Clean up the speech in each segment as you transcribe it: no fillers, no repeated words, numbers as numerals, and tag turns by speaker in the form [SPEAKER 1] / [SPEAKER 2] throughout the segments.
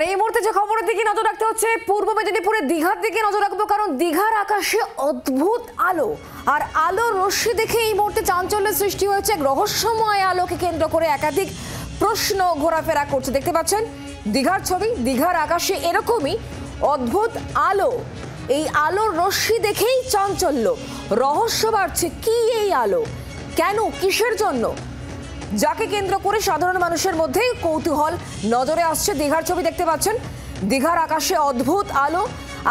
[SPEAKER 1] এই মুহূর্তে যে খবরের দিকে নজর রাখতে হচ্ছে পূর্ব মেদিনীপুরের দীঘার দিকে নজর রাখবো, কারণ দীঘার আকাশে অদ্ভুত আলো আর আলোর রশ্মি দেখে এই মুহূর্তে চাঞ্চল্যের সৃষ্টি হয়েছে। এক রহস্যময় আলোকে কেন্দ্র করে একাধিক প্রশ্ন ঘোরাফেরা করছে। দেখতে পাচ্ছেন দীঘার ছবি, দীঘার আকাশে এরকমই অদ্ভুত আলো। এই আলোর রশ্মি দেখেই চাঞ্চল্য, রহস্য বাড়ছে। কি এই আলো, কেন, কিসের জন্য, যাকে কেন্দ্র করে সাধারণ মানুষের মধ্যে কৌতূহল নজরে আসছে। দীঘার ছবি দেখতে পাচ্ছেন, দীঘার আকাশে অদ্ভুত আলো।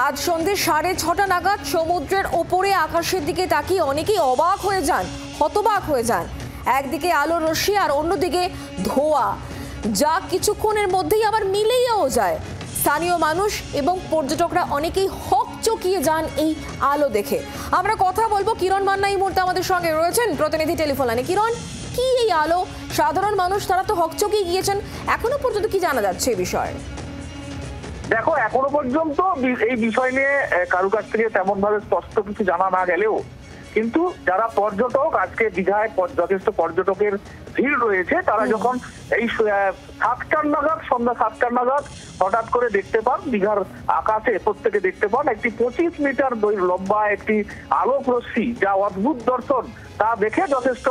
[SPEAKER 1] আজ সন্ধ্যে 6:30 নাগাদ সমুদ্রের ওপরে আকাশের দিকে তাকিয়ে অনেকেই অবাক হয়ে যান, হতবাক হয়ে যান। একদিকে আলোর রশ্মি আর অন্যদিকে ধোঁয়া, যা কিছুক্ষণের মধ্যেই আবার মিলেও যায়। স্থানীয় মানুষ এবং পর্যটকরা অনেকেই হকচকিয়ে যান এই আলো দেখে। আমরা কথা বলবো, কিরণ মান্না এই মুহূর্তে আমাদের সঙ্গে রয়েছেন প্রতিনিধি টেলিফোন লাইনে। কিরণ, কি এই আলো? সাধারণ মানুষ তারা তো হকচকিয়ে গিয়েছেন, এখনো পর্যন্ত কি জানা যাচ্ছে এই বিষয়ে?
[SPEAKER 2] দেখো, এখনো পর্যন্ত এই বিষয় নিয়ে কারো কাছ থেকে তেমন ভাবে স্পষ্ট কিছু জানা না গেলেও কিন্তু যারা পর্যটক, আজকে দীঘায় যথেষ্ট পর্যটকের ভিড় রয়েছে, তারা যখন এই 7টা নাগাদ, সন্ধ্যা 7টা নাগাদ হঠাৎ করে দেখতে পান দীঘার আকাশে, প্রত্যেকে দেখতে পান একটি 25 মিটার লম্বা একটি আলোক রশ্মি, যা অদ্ভুত দর্শন। তা দেখে যথেষ্ট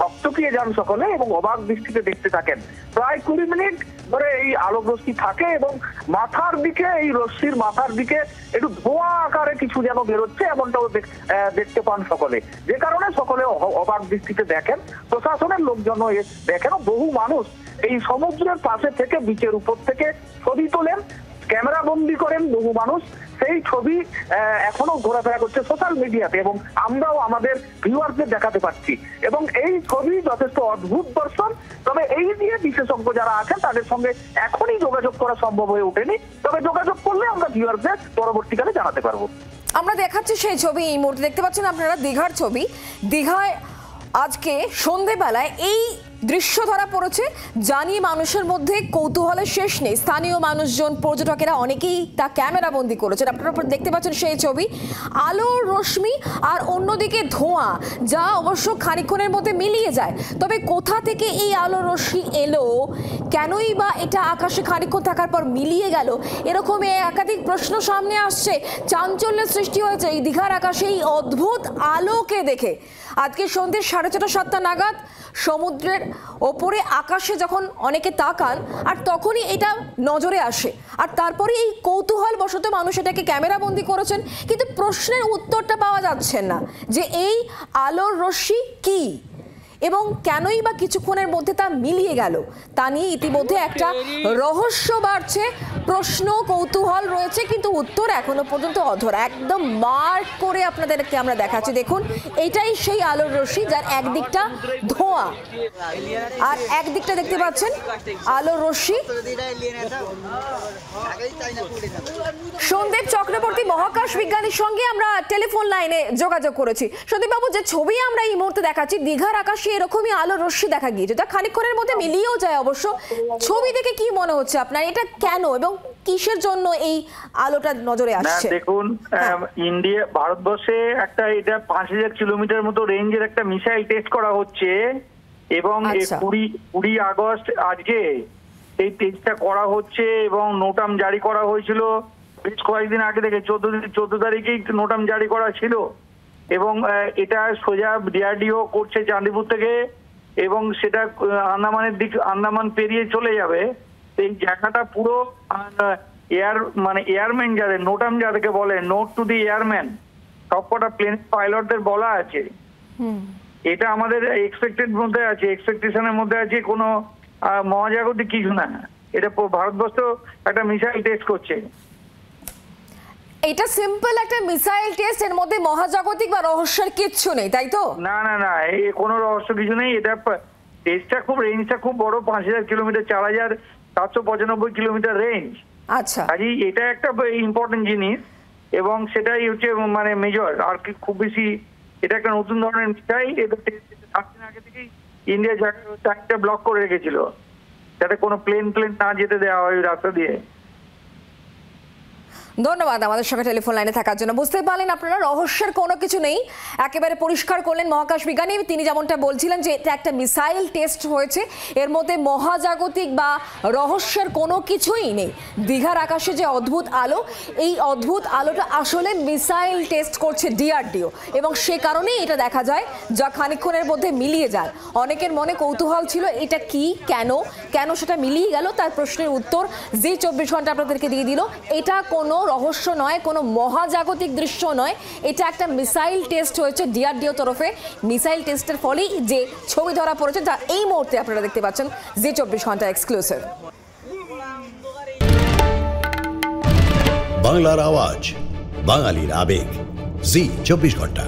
[SPEAKER 2] হকচকিয়ে যান সকলে এবং অবাক দৃষ্টিতে দেখতে থাকেন। প্রায় 20 মিনিট ধরে এই আলোক রশ্মি থাকে এবং মাথার দিকে, এই রশ্মির মাথার দিকে একটু ধোঁয়া আকারে কিছু যেন বেরোচ্ছে, এমনটাও দেখতে পান সকলে, যে কারণে সকলে অবাক দৃষ্টিতে দেখেন। প্রশাসনের লোকজন দেখেন, বহু মানুষ এই সমুদ্রের পাশে থেকে, বিচের উপর থেকে ছবি তোলেন, ক্যামেরা বন্দি করেন বহু মানুষ। সেই ছবি এখনো ঘোরাফেরা করছে সোশ্যাল মিডিয়াতে এবং আমরাও আমাদের ভিউয়ারদের দেখাতে পাচ্ছি। এবং এই ছবি যথেষ্ট অদ্ভুত দর্শন। তবে এই নিয়ে বিশেষজ্ঞ যারা আছেন তাদের সঙ্গে এখনই যোগাযোগ করা সম্ভব হয়ে ওঠেনি, তবে যোগাযোগ করলে আমরা ভিউয়ারদের পরবর্তীকালে জানাতে পারবো।
[SPEAKER 1] আমরা দেখাচ্ছি সেই ছবি এই মুহূর্তে। দেখতে পাচ্ছেন আপনারা দীঘার ছবি। দীঘায় আজকে সন্ধেবেলায় এই দৃশ্য ধরা পড়েছে, জানি মানুষের মধ্যে কৌতূহলের শেষ নেই। স্থানীয় মানুষজন, পর্যটকেরা অনেকেই তা ক্যামেরাবন্দি করেছেন। আপনারা দেখতে পাচ্ছেন সেই ছবি, আলোর রশ্মি আর অন্যদিকে ধোঁয়া, যা অবশ্য খানিকক্ষণের মধ্যে মিলিয়ে যায়। তবে কোথা থেকে এই আলোর রশ্মি এলো, কেনই বা এটা আকাশে খানিকক্ষণ থাকার পর মিলিয়ে গেল, এরকম একাধিক প্রশ্ন সামনে আসছে। চাঞ্চল্যের সৃষ্টি হয়েছে এই দীঘার আকাশে এই অদ্ভুত আলোকে দেখে। আজকে সন্ধ্যে 4:30 নাগাদ সমুদ্রের ওপরে আকাশে যখন অনেকে তাকান, আর তখনই এটা নজরে আসে, আর তারপরে এই কৌতূহল বশত মানুষ এটাকে ক্যামেরাবন্দি করেছেন। কিন্তু প্রশ্নের উত্তরটা পাওয়া যাচ্ছে না যে এই আলোর রশ্মি কি এবং কেনই বা কিছুক্ষণের মধ্যে তা মিলিয়ে গেল। তা নিয়ে ইতিমধ্যে একটা রহস্য বাড়ছে, প্রশ্ন, কৌতূহল রয়েছে, কিন্তু উত্তর এখনো পর্যন্ত অধরা। একদম মার্ক করে আপনাদেরকে আমরা দেখাচ্ছি। দেখুন, এটাই সেই আলোর রশ্মি, যার একদিকটা ধোঁয়া আর একদিকটা দেখতে পাচ্ছেন আলোর রশ্মি। সন্দীপ চক্রবর্তী মহাকাশ বিজ্ঞানীর সঙ্গে আমরা টেলিফোন লাইনে যোগাযোগ করেছি। সন্দীপ বাবু, যে ছবি আমরা এই মুহূর্তে দেখাচ্ছি, দীঘার আকাশে এরকমই আলোর রশ্মি দেখা গিয়েছে, তা খানিকক্ষণের মধ্যে মিলিয়েও যায় অবশ্য। ছবি দেখে কি মনে হচ্ছে আপনার, এটা কেন এবং কিসের জন্য এই আলোটা নজরে আসছে?
[SPEAKER 2] দেখুন, ইন্ডিয়া, ভারতবর্ষে একটা, এটা 5000 কিলোমিটার মতো রেঞ্জের একটা মিসাইল টেস্ট করা হচ্ছে এবং 20 আগস্ট আজকে এই টেস্টটা করা হচ্ছে এবং নোটাম জারি করা হয়েছিল বেশ কয়েকদিন আগে থেকে। 14 তারিখেই নোটাম জারি করা ছিল এবং এটা সোজা ডিআরডিও করছে চাঁদিপুর থেকে এবং সেটা আন্দামানের দিক, আন্দামান পেরিয়ে চলে যাবে। এই জায়গাটা পুরো এয়ারম্যান যাদের, নোটাম যাদেরকে বলে, নোট টু দি এয়ারম্যান, সবকটা প্লেন পাইলটদের বলা আছে। এটা আমাদের এক্সপেক্টেড মধ্যে আছে, এক্সপেকটেশনের মধ্যে আছে, কোনো মহাজাগতিক কিছু না। এটা ভারতবর্ষ একটা মিসাইল টেস্ট করছে।
[SPEAKER 1] এটা সিম্পল একটা মিসাইল টেস্ট, এর মধ্যে মহাজাগতিক বা রহস্যের কিচ্ছু নেই, তাই তো?
[SPEAKER 2] না না না, কোনো রহস্য কিছু নেই। এটা টেস্টটা রেঞ্জটা খুব বড়, 5000 কিলোমিটার, 4795 কিলোমিটার রেঞ্জ।
[SPEAKER 1] আচ্ছা,
[SPEAKER 2] এটা একটা ইম্পর্টেন্ট জিনিস এবং সেটাই হচ্ছে মেজর। আর কি খুব বেশি, এটা একটা নতুন ধরনের মিসাইল। এটা 7 দিন আগে থেকেই ইন্ডিয়া জায়গাটা ব্লক করে রেখেছিল যাতে কোনো প্লেন না যেতে দেওয়া হয় রাস্তা দিয়ে।
[SPEAKER 1] ধন্যবাদ আমাদের সঙ্গে টেলিফোন লাইনে থাকার জন্য। বুঝতে পারলেন আপনারা, রহস্যের কোনো কিছু নেই, একেবারে পরিষ্কার করলেন মহাকাশ বিজ্ঞানী। তিনি যেমনটা বলছিলেন যে এটা একটা মিসাইল টেস্ট হয়েছে, এর মধ্যে মহাজাগতিক বা রহস্যের কোনো কিছুই নেই। দীঘার আকাশে যে অদ্ভুত আলো, এই অদ্ভুত আলোটা আসলে মিসাইল টেস্ট করছে ডিআরডিও, এবং সে কারণেই এটা দেখা যায়, যা খানিকক্ষণের মধ্যে মিলিয়ে যায়। অনেকের মনে কৌতূহল ছিল এটা কি, কেন সেটা মিলিয়ে গেল। তার প্রশ্নের উত্তর জি 24 ঘন্টা আপনাদেরকে দিয়ে দিল। এটা কোনো রহস্য নয়, কোনো মহাজাগতিক দৃশ্য নয়, এটা একটা মিসাইল টেস্ট হয়েছে ডিআরডিও তরফে। মিসাইল টেস্টের ফলেই যে ছবি ধরা পড়েছে, যা এই মুহূর্তে আপনারা দেখতে পাচ্ছেন জি 24 ঘন্টা এক্সক্লুসিভ।
[SPEAKER 3] বাংলার আওয়াজ, বাঙালির আবেগ, জি 24 ঘন্টা।